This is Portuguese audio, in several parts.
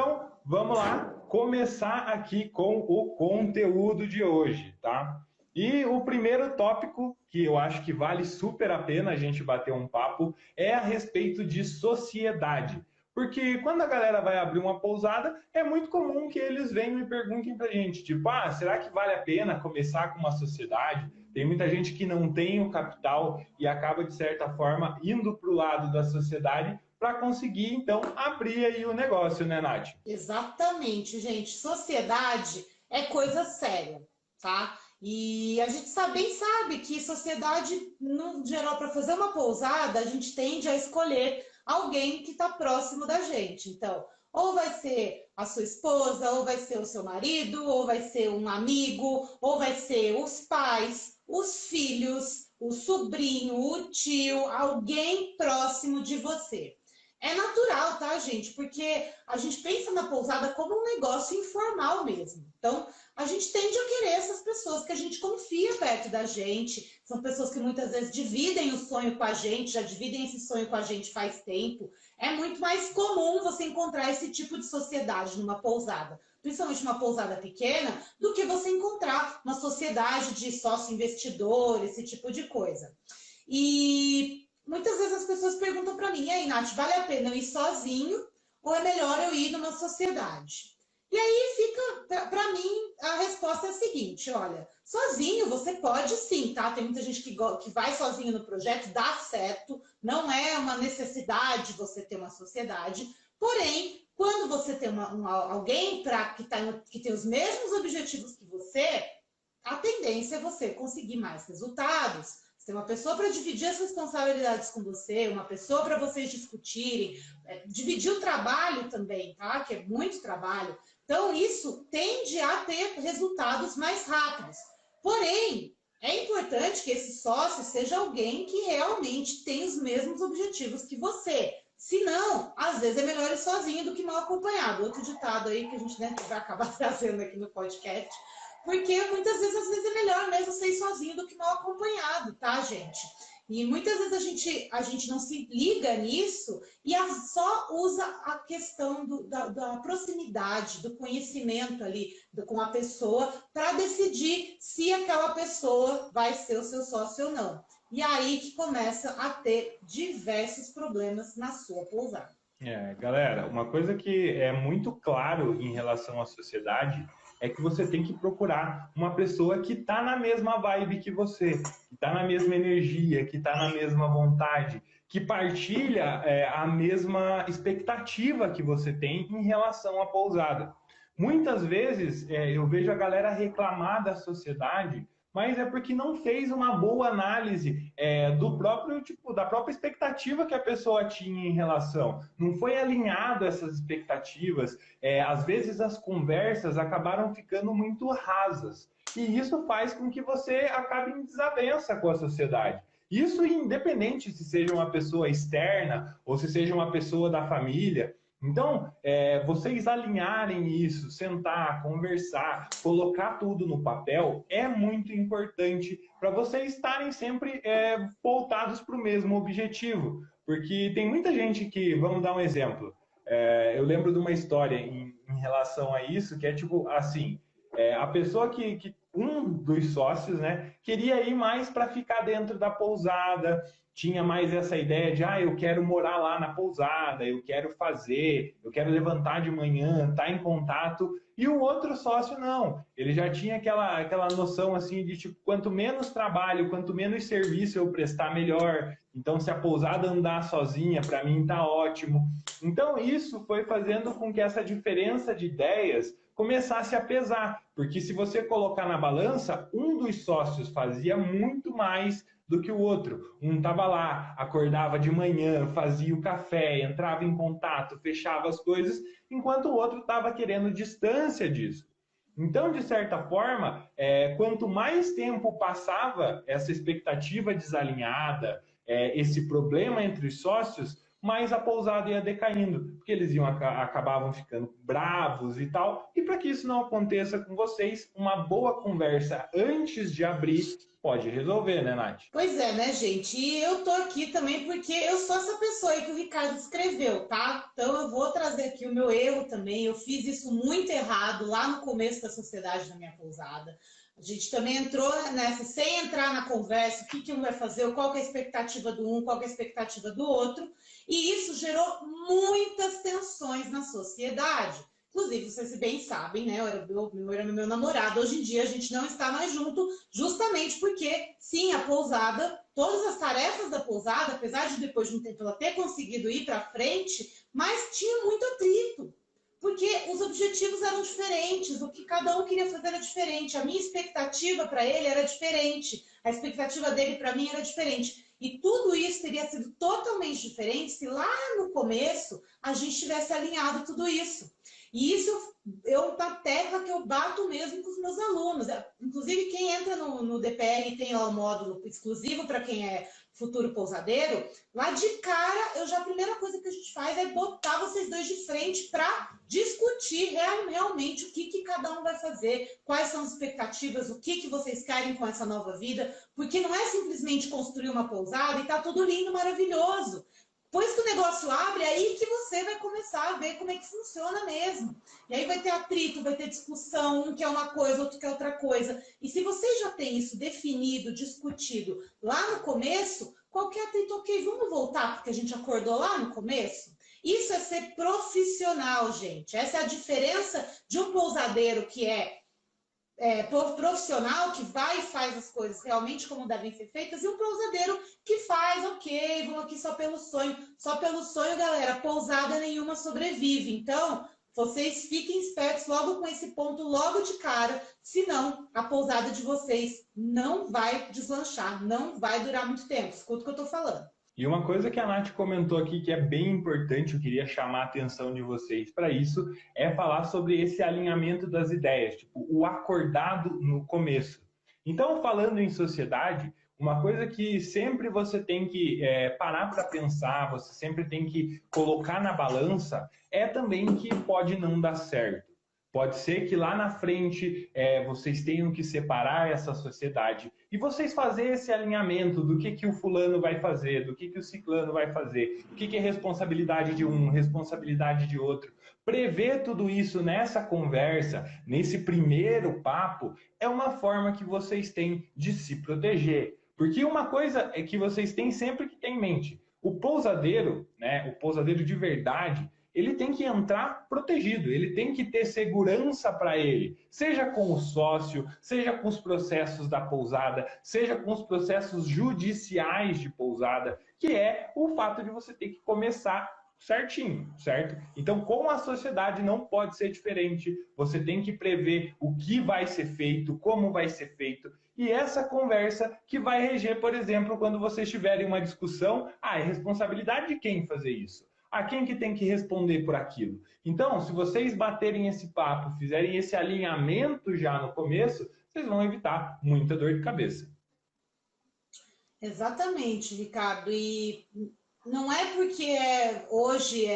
Então, vamos lá começar aqui com o conteúdo de hoje, tá? E o primeiro tópico, que eu acho que vale super a pena a gente bater um papo, é a respeito de sociedade. Porque quando a galera vai abrir uma pousada, é muito comum que eles venham e perguntem pra gente, tipo, será que vale a pena começar com uma sociedade? Tem muita gente que não tem o capital e acaba, de certa forma, indo para o lado da sociedade para conseguir, então, abrir aí o negócio, né, Nath? Exatamente, gente. Sociedade é coisa séria, tá? E a gente bem sabe que sociedade, no geral, para fazer uma pousada, a gente tende a escolher alguém que está próximo da gente. Então, ou vai ser a sua esposa, ou vai ser o seu marido, ou vai ser um amigo, ou vai ser os pais, os filhos, o sobrinho, o tio, alguém próximo de você. É natural, tá, gente? Porque a gente pensa na pousada como um negócio informal mesmo. Então, a gente tende a querer essas pessoas que a gente confia perto da gente. São pessoas que muitas vezes dividem o sonho com a gente, já dividem esse sonho com a gente faz tempo. É muito mais comum você encontrar esse tipo de sociedade numa pousada, principalmente uma pousada pequena, do que você encontrar uma sociedade de sócio-investidor, esse tipo de coisa. E muitas vezes as pessoas perguntam para mim, e aí, Nath, vale a pena eu ir sozinho ou é melhor eu ir numa sociedade? E aí fica, para mim, a resposta é a seguinte, olha, sozinho você pode sim, tá? Tem muita gente que vai sozinho no projeto, dá certo, não é uma necessidade você ter uma sociedade, porém, quando você tem alguém que tem os mesmos objetivos que você, a tendência é você conseguir mais resultados. Você tem uma pessoa para dividir as responsabilidades com você, uma pessoa para vocês discutirem, dividir o trabalho também, tá? Que é muito trabalho. Então, isso tende a ter resultados mais rápidos. Porém, é importante que esse sócio seja alguém que realmente tem os mesmos objetivos que você. Se não, às vezes é melhor ir sozinho do que mal acompanhado. Outro ditado aí que a gente, né, vai acabar trazendo aqui no podcast, porque muitas vezes, às vezes é melhor mesmo ser sozinho do que mal acompanhado, tá, gente? E muitas vezes a gente não se liga nisso e só usa a questão da proximidade, do conhecimento ali com a pessoa para decidir se aquela pessoa vai ser o seu sócio ou não. E aí que começa a ter diversos problemas na sua pousada. Galera, uma coisa que é muito claro em relação à sociedade é que você tem que procurar uma pessoa que está na mesma vibe que você, que está na mesma energia, que está na mesma vontade, que partilha a mesma expectativa que você tem em relação à pousada. Muitas vezes eu vejo a galera reclamar da sociedade, mas é porque não fez uma boa análise do próprio tipo, da própria expectativa que a pessoa tinha em relação. Não foi alinhado essas expectativas. Às vezes as conversas acabaram ficando muito rasas. E isso faz com que você acabe em desavença com a sociedade. Isso independente se seja uma pessoa externa ou se seja uma pessoa da família. Então, vocês alinharem isso, sentar, conversar, colocar tudo no papel é muito importante para vocês estarem sempre voltados para o mesmo objetivo. Porque tem muita gente que, vamos dar um exemplo, eu lembro de uma história em relação a isso, que é tipo assim, a pessoa que um dos sócios, né, queria ir mais para ficar dentro da pousada, tinha mais essa ideia de, eu quero morar lá na pousada, eu quero fazer, eu quero levantar de manhã, estar em contato, e o outro sócio não, ele já tinha aquela noção assim de tipo, quanto menos trabalho, quanto menos serviço eu prestar, melhor. Então, se a pousada andar sozinha, para mim tá ótimo. Então, isso foi fazendo com que essa diferença de ideias começasse a pesar, porque se você colocar na balança, um dos sócios fazia muito mais do que o outro. Um estava lá, acordava de manhã, fazia o café, entrava em contato, fechava as coisas, enquanto o outro estava querendo distância disso. Então, de certa forma, quanto mais tempo passava essa expectativa desalinhada, esse problema entre os sócios, mais a pousada ia decaindo, porque eles acabavam ficando bravos e tal. E para que isso não aconteça com vocês, uma boa conversa antes de abrir pode resolver, né, Nath? Pois é, né, gente? E eu tô aqui também porque eu sou essa pessoa aí que o Ricardo escreveu, tá? Então eu vou trazer aqui o meu erro também. Eu fiz isso muito errado lá no começo da sociedade na minha pousada. A gente também entrou nessa, sem entrar na conversa, o que que um vai fazer, qual que é a expectativa do um, qual que é a expectativa do outro. E isso gerou muitas tensões na sociedade. Inclusive, vocês bem sabem, né? Era meu namorado. Hoje em dia a gente não está mais junto, justamente porque, sim, a pousada, todas as tarefas da pousada, apesar de depois de um tempo ela ter conseguido ir para frente, mas tinha muito atrito. Porque os objetivos eram diferentes, o que cada um queria fazer era diferente. A minha expectativa para ele era diferente, a expectativa dele para mim era diferente. E tudo isso teria sido totalmente diferente se lá no começo a gente tivesse alinhado tudo isso. E isso é uma tecla que eu bato mesmo com os meus alunos. Inclusive, quem entra no DPR e tem lá o módulo exclusivo para quem é futuro pousadeiro, lá de cara, a primeira coisa que a gente faz é botar vocês dois de frente para discutir realmente o que cada um vai fazer, quais são as expectativas, o que vocês querem com essa nova vida, porque não é simplesmente construir uma pousada e tá tudo lindo, maravilhoso. Depois que o negócio abre, é aí que você vai começar a ver como é que funciona mesmo. E aí vai ter atrito, vai ter discussão, um quer uma coisa, outro quer outra coisa. E se você já tem isso definido, discutido lá no começo, qualquer atrito, ok, vamos voltar porque a gente acordou lá no começo? Isso é ser profissional, gente. Essa é a diferença de um pousadeiro que é profissional, que vai e faz as coisas realmente como devem ser feitas, e um pousadeiro que faz, ok, vamos aqui só pelo sonho. Só pelo sonho, galera, pousada nenhuma sobrevive. Então, vocês fiquem espertos logo com esse ponto, logo de cara, senão a pousada de vocês não vai deslanchar, não vai durar muito tempo. Escuta o que eu tô falando. E uma coisa que a Nath comentou aqui que é bem importante, eu queria chamar a atenção de vocês para isso, é falar sobre esse alinhamento das ideias, tipo, o acordado no começo. Então, falando em sociedade, uma coisa que sempre você tem que parar para pensar, você sempre tem que colocar na balança, é também que pode não dar certo. Pode ser que lá na frente vocês tenham que separar essa sociedade e vocês fazer esse alinhamento do que o fulano vai fazer, do que o ciclano vai fazer, o que é responsabilidade de um, responsabilidade de outro. Prever tudo isso nessa conversa, nesse primeiro papo, é uma forma que vocês têm de se proteger. Porque uma coisa é que vocês têm sempre que ter em mente, o pousadeiro, né, o pousadeiro de verdade, ele tem que entrar protegido, ele tem que ter segurança para ele, seja com o sócio, seja com os processos da pousada, seja com os processos judiciais de pousada, que é o fato de você ter que começar certinho, certo? Então, com a sociedade não pode ser diferente, você tem que prever o que vai ser feito, como vai ser feito, e essa conversa que vai reger, por exemplo, quando vocês tiverem uma discussão, é responsabilidade de quem fazer isso? A quem que tem que responder por aquilo? Então, se vocês baterem esse papo, fizerem esse alinhamento já no começo, vocês vão evitar muita dor de cabeça. Exatamente, Ricardo. E não é porque hoje,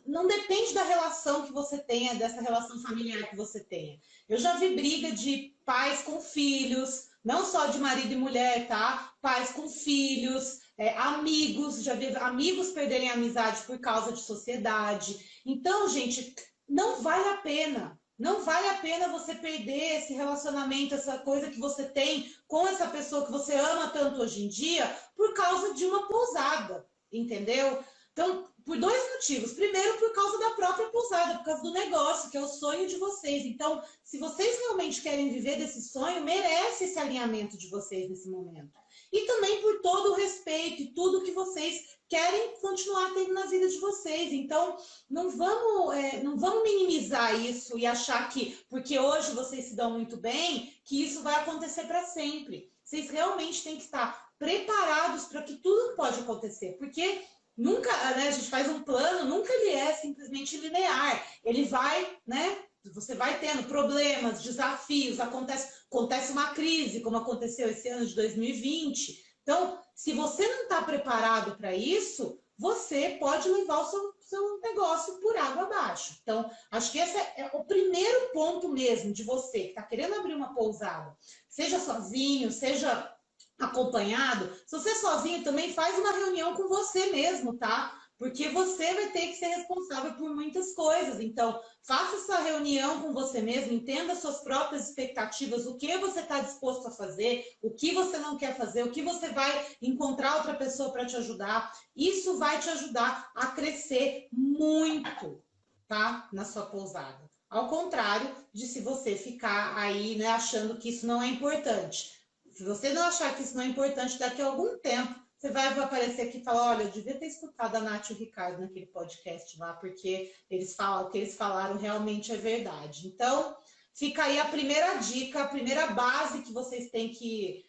não depende da relação que você tenha, dessa relação familiar que você tenha. Eu já vi briga de pais com filhos, não só de marido e mulher, tá? Pais com filhos, amigos, já vi amigos perderem a amizade por causa de sociedade. Então, gente, não vale a pena. Não vale a pena você perder esse relacionamento, essa coisa que você tem com essa pessoa que você ama tanto hoje em dia, por causa de uma pousada, entendeu? Então, por dois motivos. Primeiro, por causa da própria pousada, por causa do negócio, que é o sonho de vocês. Então, se vocês realmente querem viver desse sonho, merece esse alinhamento de vocês nesse momento. E também por todo o respeito e tudo que vocês querem continuar tendo na vida de vocês. Então, não vamos minimizar isso e achar que, porque hoje vocês se dão muito bem, que isso vai acontecer para sempre. Vocês realmente têm que estar preparados para que tudo pode acontecer, porque nunca, né, a gente faz um plano, nunca ele é simplesmente linear. Ele vai, né? Você vai tendo problemas, desafios, acontece uma crise, como aconteceu esse ano de 2020. Então, se você não está preparado para isso, você pode levar o seu negócio por água abaixo. Então, acho que esse é o primeiro ponto mesmo de você que está querendo abrir uma pousada, seja sozinho, seja acompanhado. Se você é sozinho, também faz uma reunião com você mesmo, tá? Porque você vai ter que ser responsável por muitas coisas. Então, faça essa reunião com você mesmo, entenda suas próprias expectativas, o que você está disposto a fazer, o que você não quer fazer, o que você vai encontrar outra pessoa para te ajudar. Isso vai te ajudar a crescer muito, tá? Na sua pousada. Ao contrário de se você ficar aí, né, achando que isso não é importante. Se você não achar que isso não é importante, daqui a algum tempo, você vai aparecer aqui e falar, olha, eu devia ter escutado a Nath e o Ricardo naquele podcast lá, porque eles falam, o que eles falaram realmente é verdade. Então, fica aí a primeira dica, a primeira base que vocês têm que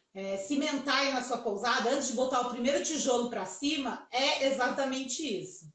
cimentar aí na sua pousada, antes de botar o primeiro tijolo para cima, é exatamente isso.